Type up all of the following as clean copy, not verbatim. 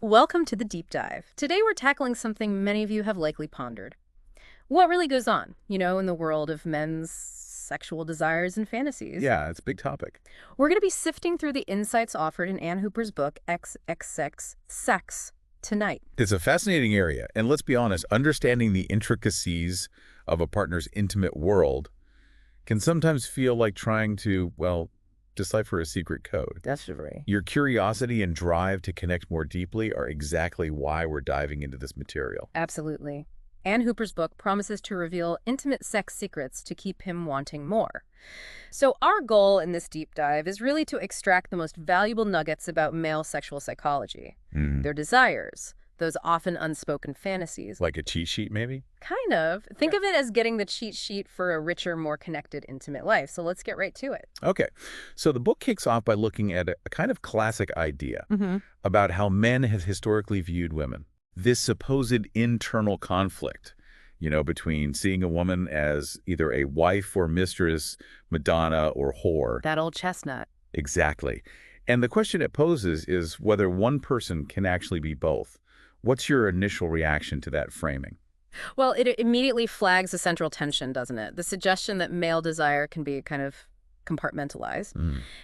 Welcome to the deep dive. Today we're tackling something many of you have likely pondered. What really goes on, in the world of men's sexual desires and fantasies? Yeah, it's a big topic. We're going to be sifting through the insights offered in Ann Hooper's book, XXX Sex Tonight. It's a fascinating area, and let's be honest, understanding the intricacies of a partner's intimate world can sometimes feel like trying to, well, decipher a secret code. Definitely. Your curiosity and drive to connect more deeply are exactly why we're diving into this material. Absolutely. Ann Hooper's book promises to reveal intimate sex secrets to keep him wanting more. So our goal in this deep dive is really to extract the most valuable nuggets about male sexual psychology, their desires, those often unspoken fantasies. Like a cheat sheet, maybe? Kind of. Think of it as getting the cheat sheet for a richer, more connected, intimate life. So let's get right to it. Okay. So the book kicks off by looking at a kind of classic idea about how men have historically viewed women. This supposed internal conflict, between seeing a woman as either a wife or mistress, Madonna or whore. That old chestnut. Exactly. And the question it poses is whether one person can actually be both. What's your initial reaction to that framing? Well, it immediately flags a central tension, doesn't it? The suggestion that male desire can be kind of compartmentalized.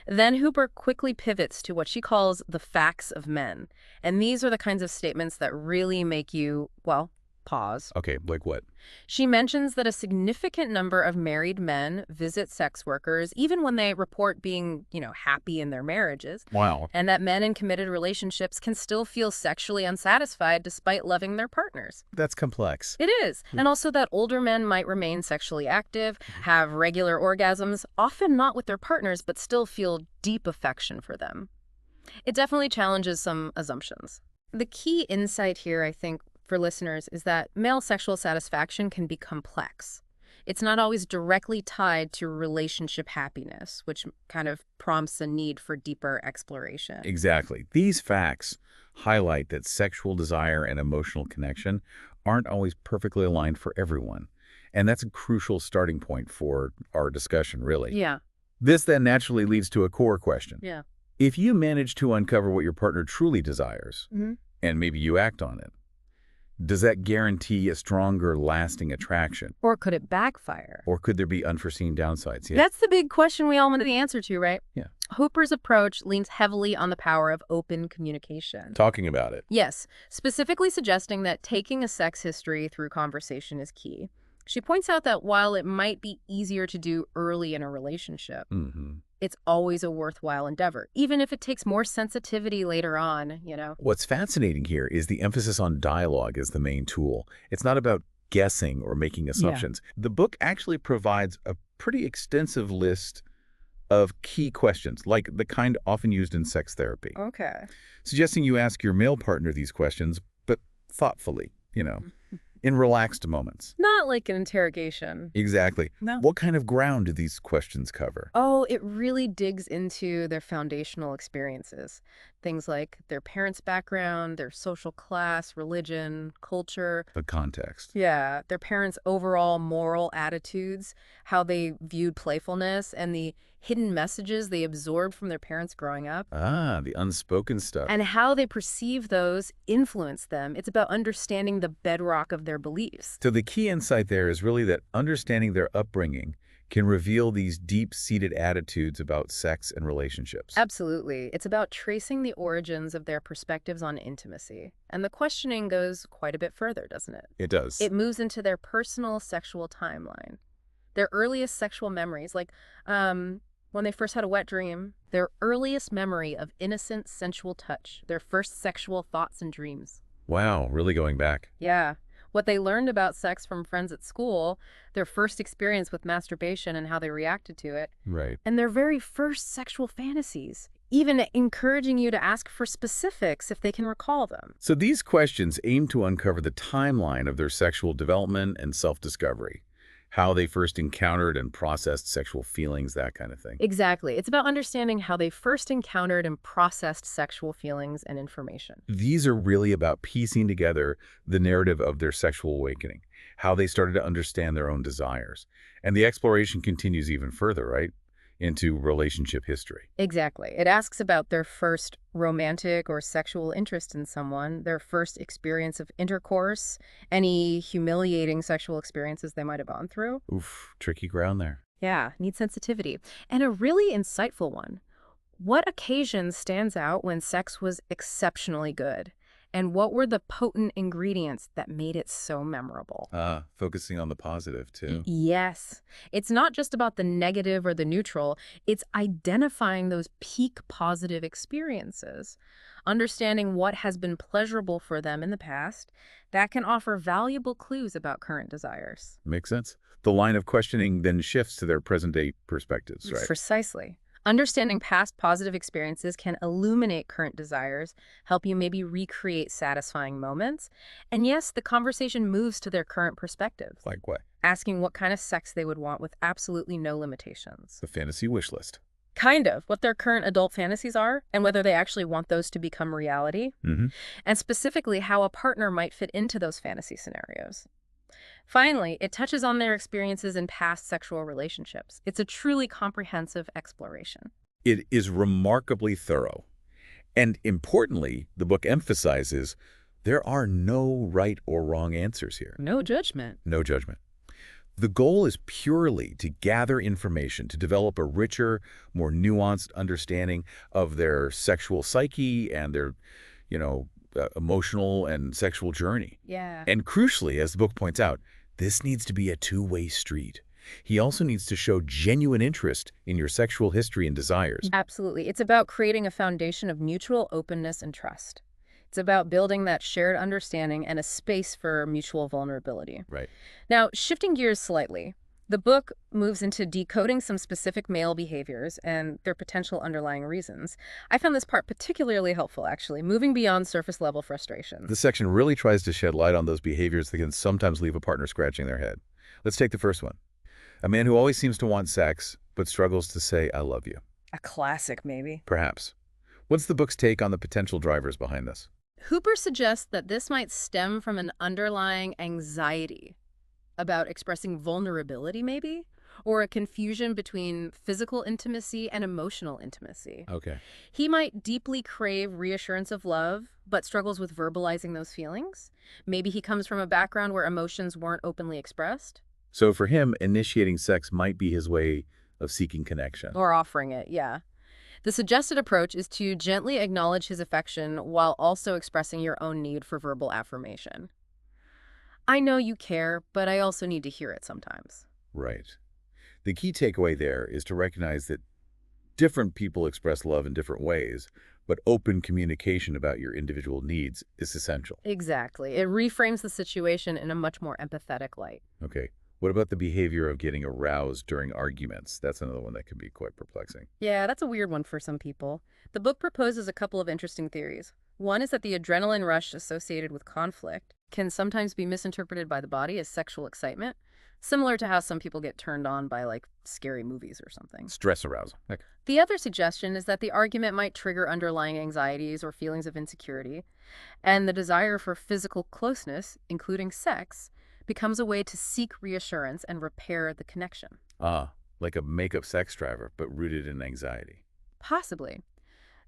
Then Hooper quickly pivots to what she calls the facts of men. And these are the kinds of statements that really make you, well, pause. Okay, like what? She mentions that a significant number of married men visit sex workers even when they report being, happy in their marriages. Wow. And that men in committed relationships can still feel sexually unsatisfied despite loving their partners. That's complex. It is. And also that older men might remain sexually active, have regular orgasms, often not with their partners, but still feel deep affection for them. It definitely challenges some assumptions. The key insight here, I think, for listeners is that male sexual satisfaction can be complex. It's not always directly tied to relationship happiness, which kind of prompts a need for deeper exploration. Exactly. These facts highlight that sexual desire and emotional connection aren't always perfectly aligned for everyone. And that's a crucial starting point for our discussion, really. Yeah. This then naturally leads to a core question. Yeah. If you manage to uncover what your partner truly desires, and maybe you act on it, does that guarantee a stronger, lasting attraction? Or could it backfire? Or could there be unforeseen downsides? Yeah. That's the big question we all want the answer to, right? Yeah. Hooper's approach leans heavily on the power of open communication. Talking about it. Yes, specifically suggesting that taking a sex history through conversation is key. She points out that while it might be easier to do early in a relationship, it's always a worthwhile endeavor, even if it takes more sensitivity later on, What's fascinating here is the emphasis on dialogue as the main tool. It's not about guessing or making assumptions. The book actually provides a pretty extensive list of key questions, like the kind often used in sex therapy. Okay. Suggesting you ask your male partner these questions, but thoughtfully, in relaxed moments. Not like an interrogation. Exactly. No. What kind of ground do these questions cover? Oh, it really digs into their foundational experiences. Things like their parents' background, their social class, religion, culture. The context. Yeah, their parents' overall moral attitudes, how they viewed playfulness, and the hidden messages they absorbed from their parents growing up. Ah, the unspoken stuff. And how they perceive those influence them. It's about understanding the bedrock of their beliefs. So the key insight there is really that understanding their upbringing can reveal these deep-seated attitudes about sex and relationships. Absolutely. It's about tracing the origins of their perspectives on intimacy. And the questioning goes quite a bit further, doesn't it? It does. It moves into their personal sexual timeline. Their earliest sexual memories, like when they first had a wet dream, their earliest memory of innocent, sensual touch, their first sexual thoughts and dreams. Wow, really going back. Yeah. What they learned about sex from friends at school, their first experience with masturbation and how they reacted to it, Right. and their very first sexual fantasies, even encouraging you to ask for specifics if they can recall them. So these questions aim to uncover the timeline of their sexual development and self-discovery, how they first encountered and processed sexual feelings, that kind of thing. Exactly. It's about understanding how they first encountered and processed sexual feelings and information. These are really about piecing together the narrative of their sexual awakening, how they started to understand their own desires. And the exploration continues even further, right? into relationship history. Exactly. It asks about their first romantic or sexual interest in someone, their first experience of intercourse, any humiliating sexual experiences they might have gone through. Oof, tricky ground there. Yeah, need sensitivity. And a really insightful one. What occasion stands out when sex was exceptionally good? And what were the potent ingredients that made it so memorable? Focusing on the positive, too. Yes. It's not just about the negative or the neutral. It's identifying those peak positive experiences, understanding what has been pleasurable for them in the past. That can offer valuable clues about current desires. Makes sense. The line of questioning then shifts to their present-day perspectives, right? Precisely. Understanding past positive experiences can illuminate current desires, help you maybe recreate satisfying moments. And yes, the conversation moves to their current perspectives, Like what? asking what kind of sex they would want with absolutely no limitations. The fantasy wish list. Kind of, what their current adult fantasies are, and whether they actually want those to become reality, Mm-hmm. and specifically how a partner might fit into those fantasy scenarios. Finally, it touches on their experiences in past sexual relationships. It's a truly comprehensive exploration. It is remarkably thorough. And importantly, the book emphasizes there are no right or wrong answers here. No judgment. No judgment. The goal is purely to gather information, to develop a richer, more nuanced understanding of their sexual psyche and their, emotional and sexual journey. Yeah. And crucially, as the book points out, this needs to be a two-way street. He also needs to show genuine interest in your sexual history and desires. Absolutely. It's about creating a foundation of mutual openness and trust. It's about building that shared understanding and a space for mutual vulnerability. Right. Now, shifting gears slightly, the book moves into decoding some specific male behaviors and their potential underlying reasons. I found this part particularly helpful, actually, moving beyond surface-level frustration. This section really tries to shed light on those behaviors that can sometimes leave a partner scratching their head. Let's take the first one. A man who always seems to want sex, but struggles to say, I love you. A classic, maybe. Perhaps. What's the book's take on the potential drivers behind this? Hooper suggests that this might stem from an underlying anxiety about expressing vulnerability, maybe, or a confusion between physical intimacy and emotional intimacy. Okay. He might deeply crave reassurance of love, but struggles with verbalizing those feelings. Maybe he comes from a background where emotions weren't openly expressed. So for him, initiating sex might be his way of seeking connection. Or offering it, yeah. The suggested approach is to gently acknowledge his affection while also expressing your own need for verbal affirmation. I know you care, but I also need to hear it sometimes. Right. The key takeaway there is to recognize that different people express love in different ways, but open communication about your individual needs is essential. Exactly. It reframes the situation in a much more empathetic light. Okay. What about the behavior of getting aroused during arguments? That's another one that can be quite perplexing. Yeah, that's a weird one for some people. The book proposes a couple of interesting theories. One is that the adrenaline rush associated with conflict can sometimes be misinterpreted by the body as sexual excitement, similar to how some people get turned on by, like, scary movies or something. Stress arousal. Okay. The other suggestion is that the argument might trigger underlying anxieties or feelings of insecurity, and the desire for physical closeness, including sex, becomes a way to seek reassurance and repair the connection. Like a make-up sex driver, but rooted in anxiety. Possibly.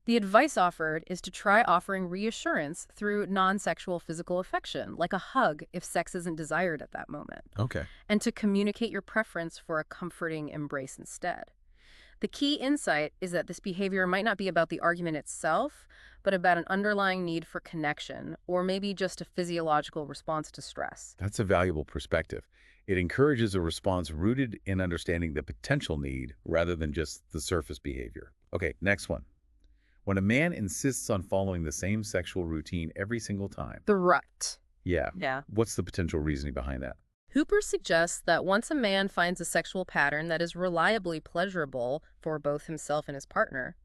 The advice offered is to try offering reassurance through non-sexual physical affection, like a hug if sex isn't desired at that moment, Okay. and to communicate your preference for a comforting embrace instead. The key insight is that this behavior might not be about the argument itself, but about an underlying need for connection, or maybe just a physiological response to stress. That's a valuable perspective. It encourages a response rooted in understanding the potential need rather than just the surface behavior. Okay, next one. When a man insists on following the same sexual routine every single time. The rut. Yeah. Yeah. What's the potential reasoning behind that? Hooper suggests that once a man finds a sexual pattern that is reliably pleasurable for both himself and his partner,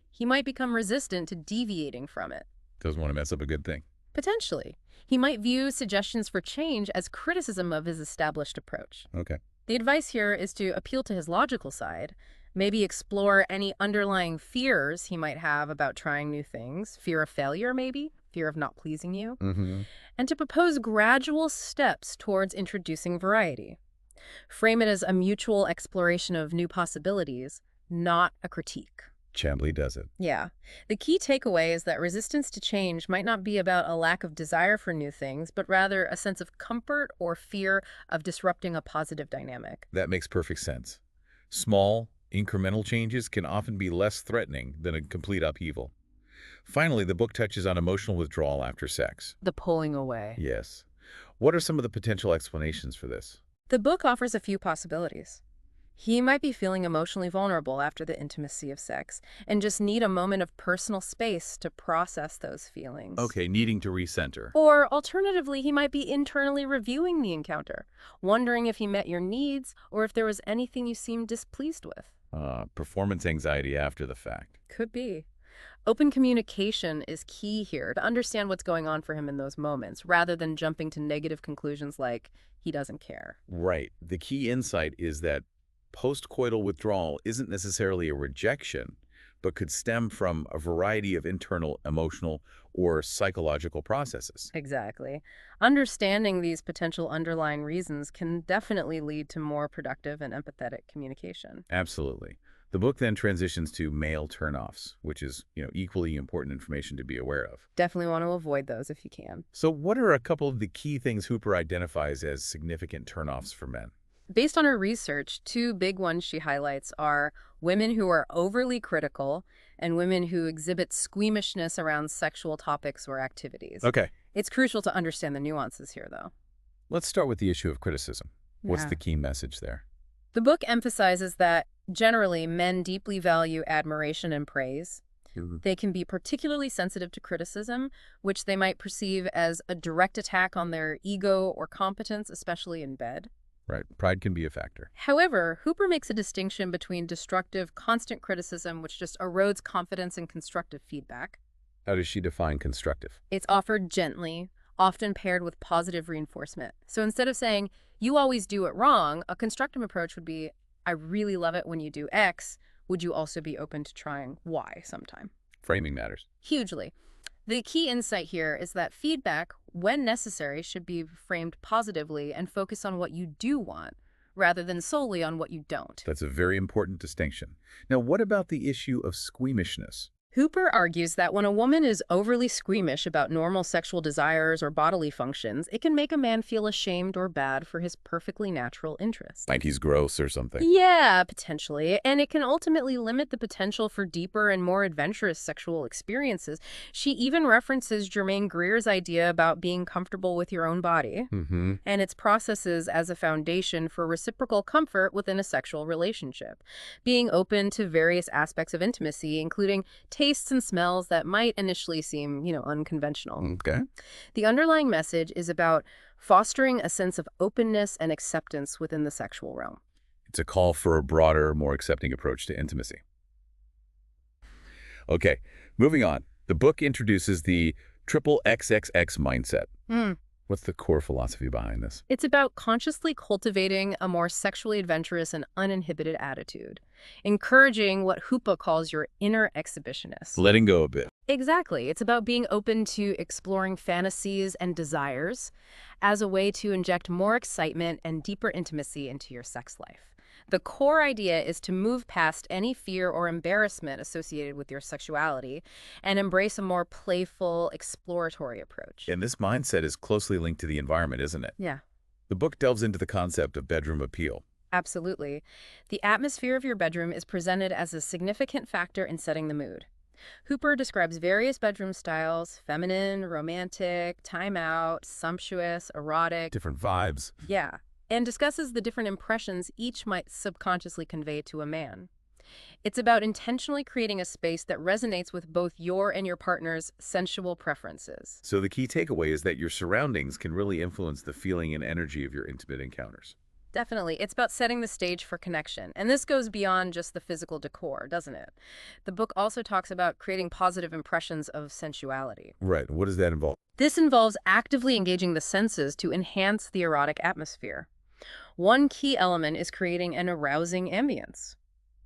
he might become resistant to deviating from it. Doesn't want to mess up a good thing. Potentially. He might view suggestions for change as criticism of his established approach. Okay. The advice here is to appeal to his logical side, maybe explore any underlying fears he might have about trying new things, fear of failure maybe, fear of not pleasing you, and to propose gradual steps towards introducing variety. Frame it as a mutual exploration of new possibilities, not a critique. Chambly does it. Yeah. The key takeaway is that resistance to change might not be about a lack of desire for new things, but rather a sense of comfort or fear of disrupting a positive dynamic. That makes perfect sense. Small, incremental changes can often be less threatening than a complete upheaval. Finally, the book touches on emotional withdrawal after sex. The pulling away. Yes. What are some of the potential explanations for this? The book offers a few possibilities. He might be feeling emotionally vulnerable after the intimacy of sex and just need a moment of personal space to process those feelings. Okay, needing to recenter. Or alternatively, he might be internally reviewing the encounter, wondering if he met your needs or if there was anything you seemed displeased with. Performance anxiety after the fact. Could be. Open communication is key here to understand what's going on for him in those moments, rather than jumping to negative conclusions like he doesn't care. Right. The key insight is that postcoital withdrawal isn't necessarily a rejection, but could stem from a variety of internal, emotional, or psychological processes. Exactly. Understanding these potential underlying reasons can definitely lead to more productive and empathetic communication. Absolutely. The book then transitions to male turnoffs, which is, equally important information to be aware of. Definitely want to avoid those if you can. So what are a couple of the key things Hooper identifies as significant turnoffs for men? Based on her research, two big ones she highlights are women who are overly critical and women who exhibit squeamishness around sexual topics or activities. Okay. It's crucial to understand the nuances here, though. Let's start with the issue of criticism. What's Yeah. the key message there? The book emphasizes that generally men deeply value admiration and praise. They can be particularly sensitive to criticism, which they might perceive as a direct attack on their ego or competence, especially in bed. Right. Pride can be a factor. However, Hooper makes a distinction between destructive, constant criticism, which just erodes confidence, and constructive feedback. How does she define constructive? It's offered gently, often paired with positive reinforcement. So instead of saying, you always do it wrong, a constructive approach would be, I really love it when you do X. Would you also be open to trying Y sometime? Framing matters. Hugely. The key insight here is that feedback, when necessary, should be framed positively and focus on what you do want, rather than solely on what you don't. That's a very important distinction. Now, what about the issue of squeamishness? Hooper argues that when a woman is overly squeamish about normal sexual desires or bodily functions, it can make a man feel ashamed or bad for his perfectly natural interests. Like he's gross or something. Yeah, potentially. And it can ultimately limit the potential for deeper and more adventurous sexual experiences. She even references Germaine Greer's idea about being comfortable with your own body and its processes as a foundation for reciprocal comfort within a sexual relationship. Being open to various aspects of intimacy, including tastes and smells that might initially seem, unconventional. Okay. The underlying message is about fostering a sense of openness and acceptance within the sexual realm. It's a call for a broader, more accepting approach to intimacy. Okay, moving on. The book introduces the Triple XXX Mindset. What's the core philosophy behind this? It's about consciously cultivating a more sexually adventurous and uninhibited attitude, encouraging what Hooper calls your inner exhibitionist. Letting go a bit. Exactly. It's about being open to exploring fantasies and desires as a way to inject more excitement and deeper intimacy into your sex life. The core idea is to move past any fear or embarrassment associated with your sexuality and embrace a more playful, exploratory approach. And this mindset is closely linked to the environment, isn't it? Yeah. The book delves into the concept of bedroom appeal. Absolutely. The atmosphere of your bedroom is presented as a significant factor in setting the mood. Hooper describes various bedroom styles: feminine, romantic, time out, sumptuous, erotic. Different vibes. Yeah. And discusses the different impressions each might subconsciously convey to a man. It's about intentionally creating a space that resonates with both your and your partner's sensual preferences. So the key takeaway is that your surroundings can really influence the feeling and energy of your intimate encounters. Definitely. It's about setting the stage for connection. And this goes beyond just the physical decor, doesn't it? The book also talks about creating positive impressions of sensuality. Right. What does that involve? This involves actively engaging the senses to enhance the erotic atmosphere. One key element is creating an arousing ambience.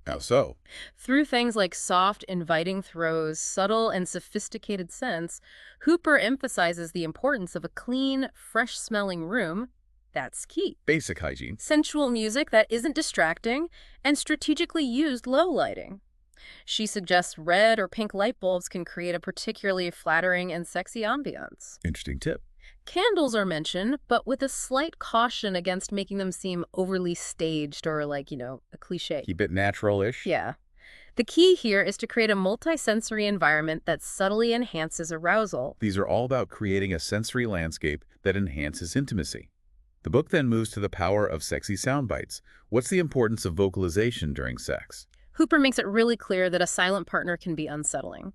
How so? Through things like soft, inviting throws, subtle and sophisticated scents, Hooper emphasizes the importance of a clean, fresh-smelling room That's key. Basic hygiene. Sensual music that isn't distracting, and strategically used low lighting. She suggests red or pink light bulbs can create a particularly flattering and sexy ambiance. Interesting tip. Candles are mentioned, but with a slight caution against making them seem overly staged or like, a cliche. Keep it natural-ish. Yeah. The key here is to create a multi-sensory environment that subtly enhances arousal. These are all about creating a sensory landscape that enhances intimacy. The book then moves to the power of sexy sound bites. What's the importance of vocalization during sex? Hooper makes it really clear that a silent partner can be unsettling.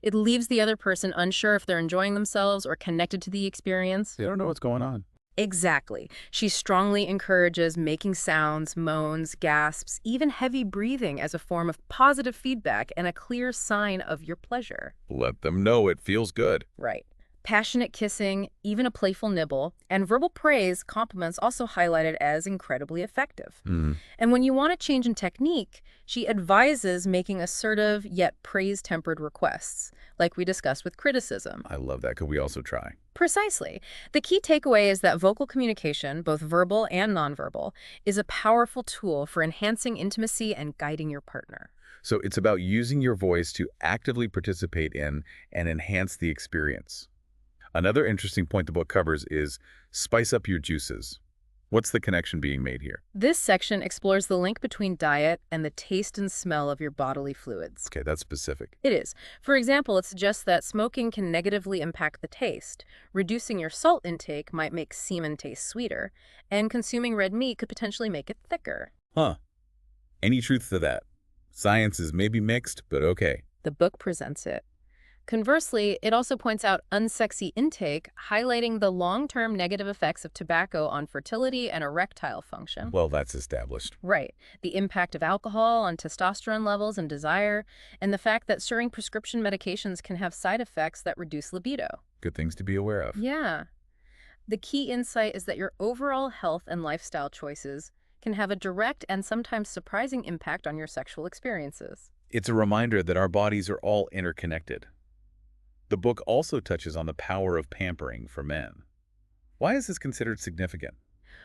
It leaves the other person unsure if they're enjoying themselves or connected to the experience. They don't know what's going on. Exactly. She strongly encourages making sounds, moans, gasps, even heavy breathing as a form of positive feedback and a clear sign of your pleasure. Let them know it feels good. Right. Passionate kissing, even a playful nibble, and verbal praise, compliments also highlighted as incredibly effective. And when you want a change in technique, she advises making assertive yet praise-tempered requests, like we discussed with criticism. I love that. Could we also try? Precisely. The key takeaway is that vocal communication, both verbal and nonverbal, is a powerful tool for enhancing intimacy and guiding your partner. So it's about using your voice to actively participate in and enhance the experience. Another interesting point the book covers is spice up your juices. What's the connection being made here? This section explores the link between diet and the taste and smell of your bodily fluids. Okay, that's specific. It is. For example, it suggests that smoking can negatively impact the taste. Reducing your salt intake might make semen taste sweeter, and consuming red meat could potentially make it thicker. Huh. Any truth to that? Science is maybe mixed, but okay. The book presents it. Conversely, it also points out unsexy intake, highlighting the long-term negative effects of tobacco on fertility and erectile function. Well, that's established. Right. The impact of alcohol on testosterone levels and desire, and the fact that certain prescription medications can have side effects that reduce libido. Good things to be aware of. Yeah. The key insight is that your overall health and lifestyle choices can have a direct and sometimes surprising impact on your sexual experiences. It's a reminder that our bodies are all interconnected. The book also touches on the power of pampering for men. Why is this considered significant?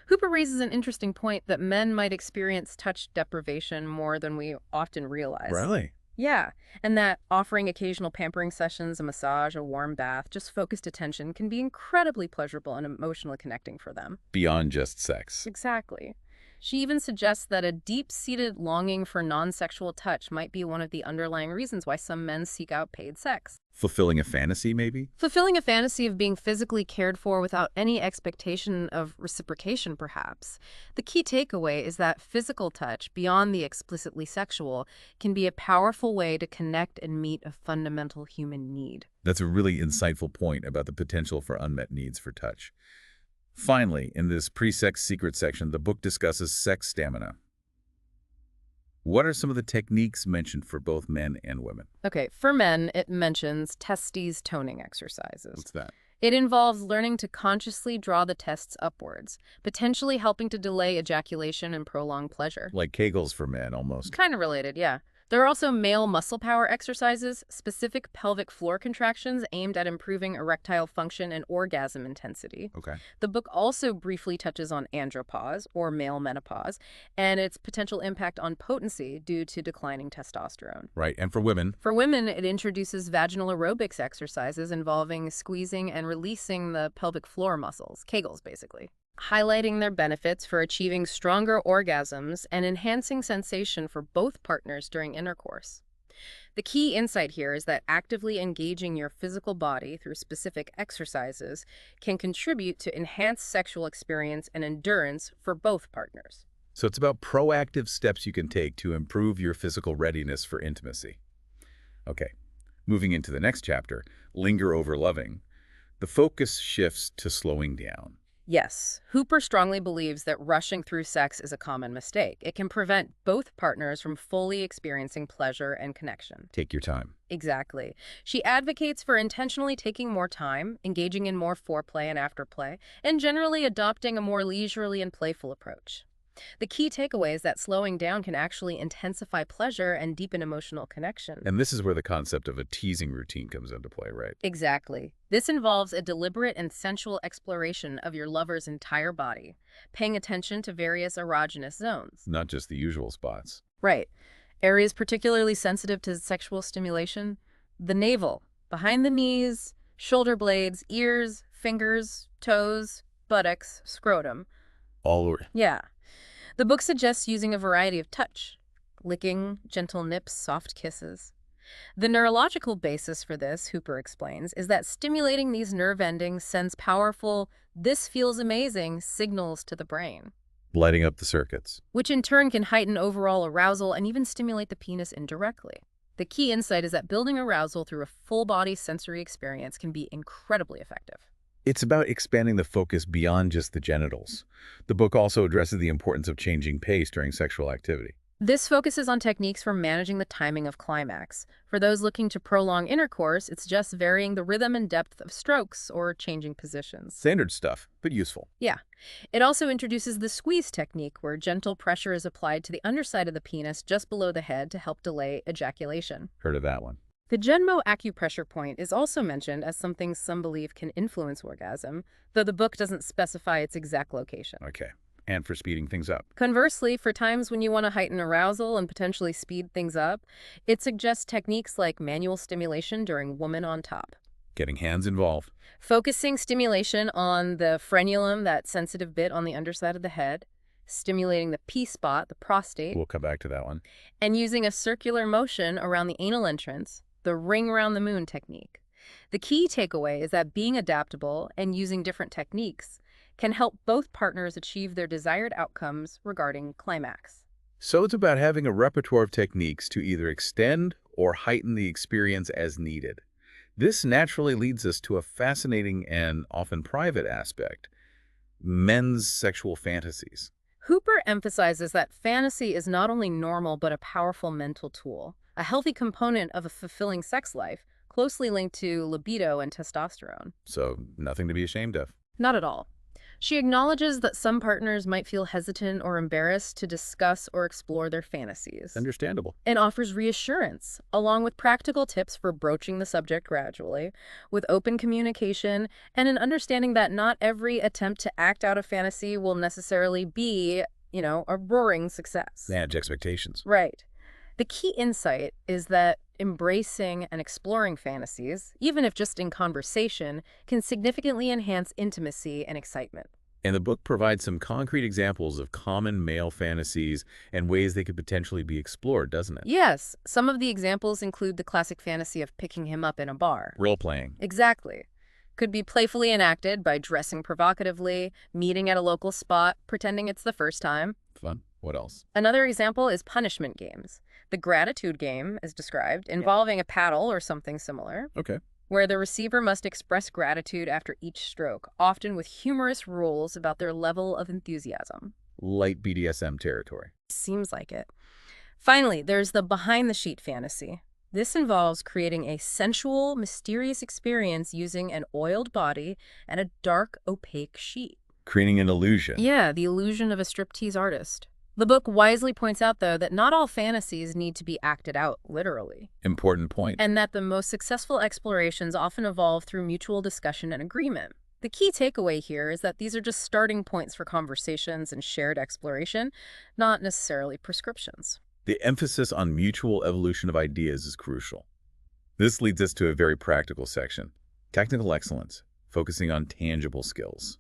Hooper raises an interesting point that men might experience touch deprivation more than we often realize. Really? Yeah, and that offering occasional pampering sessions, a massage, a warm bath, just focused attention can be incredibly pleasurable and emotionally connecting for them. Beyond just sex. Exactly. She even suggests that a deep-seated longing for non-sexual touch might be one of the underlying reasons why some men seek out paid sex. Fulfilling a fantasy, maybe? Fulfilling a fantasy of being physically cared for without any expectation of reciprocation, perhaps. The key takeaway is that physical touch, beyond the explicitly sexual, can be a powerful way to connect and meet a fundamental human need. That's a really insightful point about the potential for unmet needs for touch. Finally, in this pre-sex secret section, the book discusses sex stamina. What are some of the techniques mentioned for both men and women? Okay, for men, it mentions testes toning exercises. What's that? It involves learning to consciously draw the testes upwards, potentially helping to delay ejaculation and prolong pleasure. Like Kegels for men, almost. Kind of related, yeah. There are also male muscle power exercises, specific pelvic floor contractions aimed at improving erectile function and orgasm intensity. Okay. The book also briefly touches on andropause, or male menopause, and its potential impact on potency due to declining testosterone. Right, and for women? For women, it introduces vaginal aerobics exercises involving squeezing and releasing the pelvic floor muscles, Kegels basically, highlighting their benefits for achieving stronger orgasms and enhancing sensation for both partners during intercourse. The key insight here is that actively engaging your physical body through specific exercises can contribute to enhanced sexual experience and endurance for both partners. So it's about proactive steps you can take to improve your physical readiness for intimacy. Okay, moving into the next chapter, linger over loving. The focus shifts to slowing down. Yes, Hooper strongly believes that rushing through sex is a common mistake. It can prevent both partners from fully experiencing pleasure and connection. Take your time. Exactly. She advocates for intentionally taking more time, engaging in more foreplay and afterplay, and generally adopting a more leisurely and playful approach. The key takeaway is that slowing down can actually intensify pleasure and deepen emotional connection. And this is where the concept of a teasing routine comes into play, right? Exactly. This involves a deliberate and sensual exploration of your lover's entire body, paying attention to various erogenous zones. Not just the usual spots. Right. Areas particularly sensitive to sexual stimulation: the navel, behind the knees, shoulder blades, ears, fingers, toes, buttocks, scrotum. All over. Yeah. The book suggests using a variety of touch: licking, gentle nips, soft kisses. The neurological basis for this, Hooper explains, is that stimulating these nerve endings sends powerful, "this feels amazing" signals to the brain, Lighting up the circuits. which in turn can heighten overall arousal and even stimulate the penis indirectly. The key insight is that building arousal through a full-body sensory experience can be incredibly effective. It's about expanding the focus beyond just the genitals. The book also addresses the importance of changing pace during sexual activity. This focuses on techniques for managing the timing of climax. For those looking to prolong intercourse, it's just varying the rhythm and depth of strokes or changing positions. Standard stuff, but useful. Yeah. It also introduces the squeeze technique, where gentle pressure is applied to the underside of the penis just below the head to help delay ejaculation. Heard of that one. The Genmo acupressure point is also mentioned as something some believe can influence orgasm, though the book doesn't specify its exact location. Okay. And for speeding things up. Conversely, for times when you want to heighten arousal and potentially speed things up, it suggests techniques like manual stimulation during woman on top. Getting hands involved. Focusing stimulation on the frenulum, that sensitive bit on the underside of the head, stimulating the P-spot, the prostate, We'll come back to that one. and using a circular motion around the anal entrance, the ring around the moon technique. The key takeaway is that being adaptable and using different techniques can help both partners achieve their desired outcomes regarding climax. So it's about having a repertoire of techniques to either extend or heighten the experience as needed. This naturally leads us to a fascinating and often private aspect: men's sexual fantasies. Hooper emphasizes that fantasy is not only normal but a powerful mental tool, a healthy component of a fulfilling sex life, closely linked to libido and testosterone. So nothing to be ashamed of. Not at all. She acknowledges that some partners might feel hesitant or embarrassed to discuss or explore their fantasies, Understandable. and offers reassurance, along with practical tips for broaching the subject gradually, with open communication and an understanding that not every attempt to act out a fantasy will necessarily be, a roaring success. Manage expectations. Right. The key insight is that embracing and exploring fantasies, even if just in conversation, can significantly enhance intimacy and excitement. And the book provides some concrete examples of common male fantasies and ways they could potentially be explored, doesn't it? Yes, some of the examples include the classic fantasy of picking him up in a bar. Role-playing. Exactly. Could be playfully enacted by dressing provocatively, meeting at a local spot, pretending it's the first time. Fun. What else? Another example is punishment games. The gratitude game is described, involving a paddle or something similar, Okay. where the receiver must express gratitude after each stroke, often with humorous rules about their level of enthusiasm. Light BDSM territory. Seems like it. Finally, there's the behind-the-sheet fantasy. This involves creating a sensual, mysterious experience using an oiled body and a dark, opaque sheet. Creating an illusion. Yeah, the illusion of a striptease artist. The book wisely points out, though, that not all fantasies need to be acted out literally, Important point. and that the most successful explorations often evolve through mutual discussion and agreement. The key takeaway here is that these are just starting points for conversations and shared exploration, not necessarily prescriptions. The emphasis on mutual evolution of ideas is crucial. This leads us to a very practical section: technical excellence, focusing on tangible skills.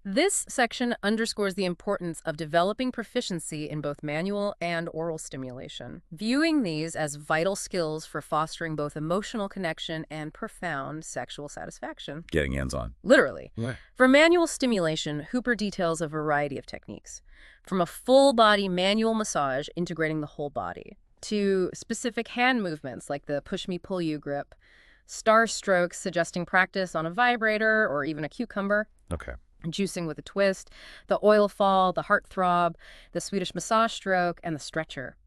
This section underscores the importance of developing proficiency in both manual and oral stimulation, viewing these as vital skills for fostering both emotional connection and profound sexual satisfaction. Getting hands-on. Literally. Right. For manual stimulation, Hooper details a variety of techniques, from a full-body manual massage integrating the whole body, to specific hand movements like the push-me-pull-you grip, star strokes suggesting practice on a vibrator or even a cucumber, Okay. juicing with a twist, the oil fall, the heart throb, the Swedish massage stroke, and the stretcher.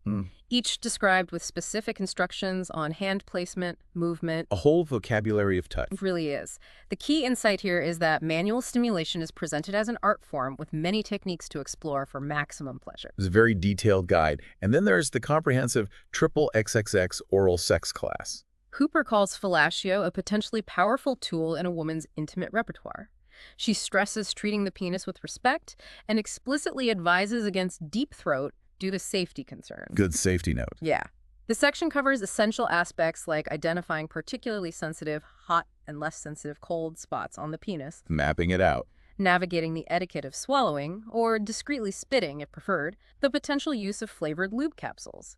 each described with specific instructions on hand placement, movement. A whole vocabulary of touch. It really is. The key insight here is that manual stimulation is presented as an art form with many techniques to explore for maximum pleasure. It's a very detailed guide. And then there's the comprehensive Triple XXX oral sex class. Hooper calls fellatio a potentially powerful tool in a woman's intimate repertoire. She stresses treating the penis with respect and explicitly advises against deep throat due to safety concerns. Good safety note. Yeah. The section covers essential aspects like identifying particularly sensitive, hot, and less sensitive cold spots on the penis, Mapping it out. navigating the etiquette of swallowing, or discreetly spitting if preferred, the potential use of flavored lube capsules,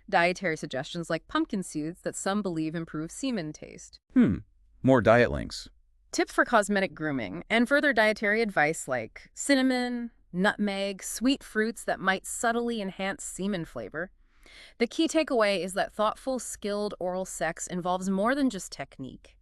dietary suggestions like pumpkin seeds that some believe improve semen taste, More diet links. tips for cosmetic grooming, and further dietary advice like cinnamon, nutmeg, sweet fruits that might subtly enhance semen flavor. The key takeaway is that thoughtful, skilled oral sex involves more than just technique.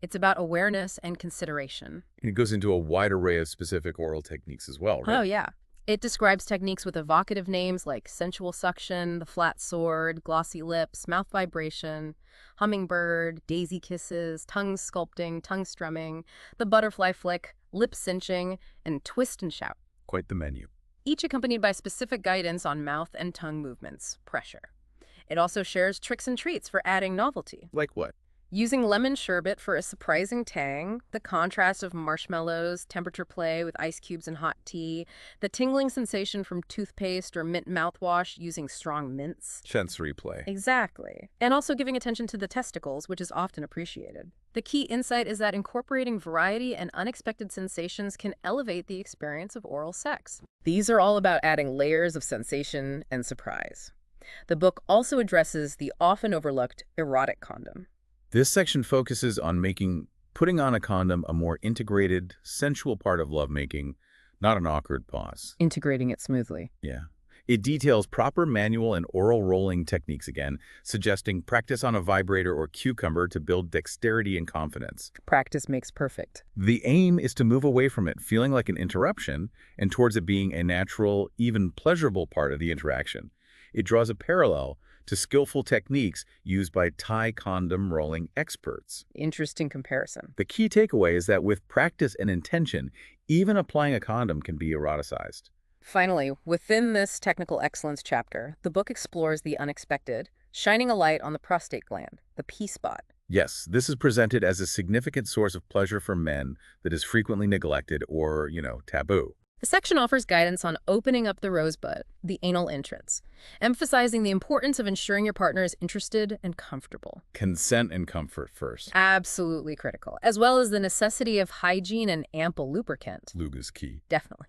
It's about awareness and consideration. It goes into a wide array of specific oral techniques as well, right? Oh, yeah. It describes techniques with evocative names like sensual suction, the flat sword, glossy lips, mouth vibration, hummingbird, daisy kisses, tongue sculpting, tongue strumming, the butterfly flick, lip cinching, and twist and shout. Quite the menu. Each accompanied by specific guidance on mouth and tongue movements, pressure. It also shares tricks and treats for adding novelty. Like what? Using lemon sherbet for a surprising tang, the contrast of marshmallows, temperature play with ice cubes and hot tea, the tingling sensation from toothpaste or mint mouthwash using strong mints. Sensory play. Exactly. And also giving attention to the testicles, which is often appreciated. The key insight is that incorporating variety and unexpected sensations can elevate the experience of oral sex. These are all about adding layers of sensation and surprise. The book also addresses the often overlooked erotic condom. This section focuses on putting on a condom a more integrated, sensual part of lovemaking, not an awkward pause. Integrating it smoothly. Yeah. It details proper manual and oral rolling techniques again, suggesting practice on a vibrator or cucumber to build dexterity and confidence. Practice makes perfect. The aim is to move away from it feeling like an interruption and towards it being a natural, even pleasurable part of the interaction. It draws a parallel to skillful techniques used by Thai condom rolling experts. Interesting comparison. The key takeaway is that with practice and intention, even applying a condom can be eroticized. Finally, within this technical excellence chapter, the book explores the unexpected, shining a light on the prostate gland, the P-spot. Yes, this is presented as a significant source of pleasure for men that is frequently neglected or, taboo. The section offers guidance on opening up the rosebud, the anal entrance, emphasizing the importance of ensuring your partner is interested and comfortable. Consent and comfort first. Absolutely critical, as well as the necessity of hygiene and ample lubricant. Lube is key. Definitely.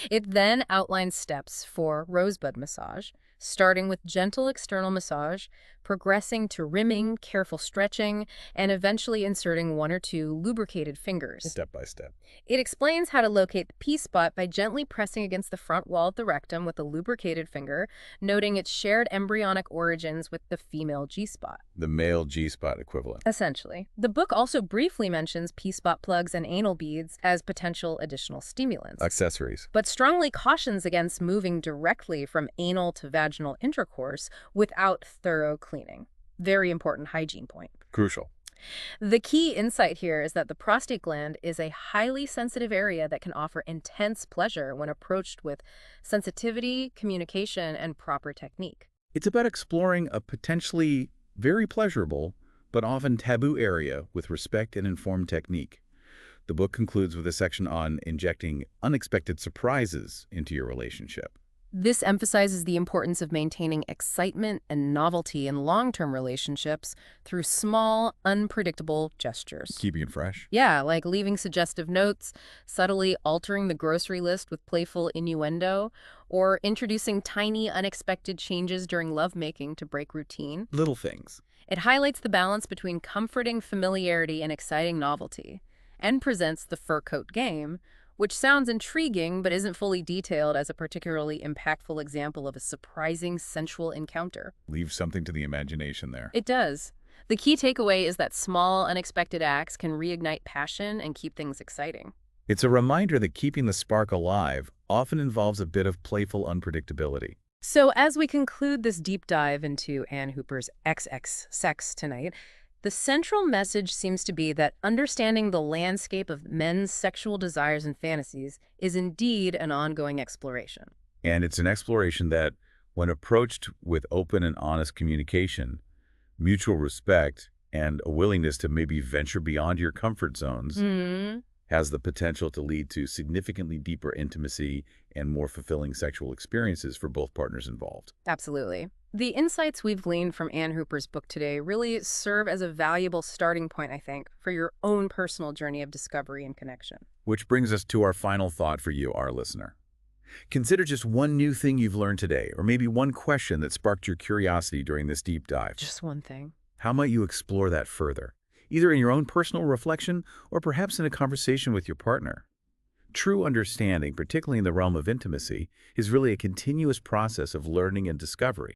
It then outlines steps for rosebud massage, starting with gentle external massage, progressing to rimming, careful stretching, and eventually inserting 1 or 2 lubricated fingers. Step by step. It explains how to locate the P-spot by gently pressing against the front wall of the rectum with a lubricated finger, noting its shared embryonic origins with the female G-spot. The male G-spot equivalent. Essentially. The book also briefly mentions P-spot plugs and anal beads as potential additional stimulants, Accessories. but strongly cautions against moving directly from anal to vaginal intercourse without thorough cleaning. Very important hygiene point. Crucial. The key insight here is that the prostate gland is a highly sensitive area that can offer intense pleasure when approached with sensitivity, communication, and proper technique. It's about exploring a potentially very pleasurable, but often taboo area with respect and informed technique. The book concludes with a section on injecting unexpected surprises into your relationship. This emphasizes the importance of maintaining excitement and novelty in long-term relationships through small, unpredictable gestures. Keeping it fresh. Yeah, like leaving suggestive notes, subtly altering the grocery list with playful innuendo, or introducing tiny, unexpected changes during lovemaking to break routine. Little things. It highlights the balance between comforting familiarity and exciting novelty, and presents the fur coat game, which sounds intriguing but isn't fully detailed as a particularly impactful example of a surprising sensual encounter. Leave something to the imagination there. It does. The key takeaway is that small, unexpected acts can reignite passion and keep things exciting. It's a reminder that keeping the spark alive often involves a bit of playful unpredictability. So as we conclude this deep dive into Ann Hooper's XX Sex Tonight, the central message seems to be that understanding the landscape of men's sexual desires and fantasies is indeed an ongoing exploration. And it's an exploration that, when approached with open and honest communication, mutual respect, and a willingness to maybe venture beyond your comfort zones, has the potential to lead to significantly deeper intimacy and more fulfilling sexual experiences for both partners involved. Absolutely. The insights we've gleaned from Ann Hooper's book today really serve as a valuable starting point, I think, for your own personal journey of discovery and connection. Which brings us to our final thought for you, our listener. Consider just one new thing you've learned today, or maybe one question that sparked your curiosity during this deep dive. Just one thing. How might you explore that further, either in your own personal reflection or perhaps in a conversation with your partner? True understanding, particularly in the realm of intimacy, is really a continuous process of learning and discovery.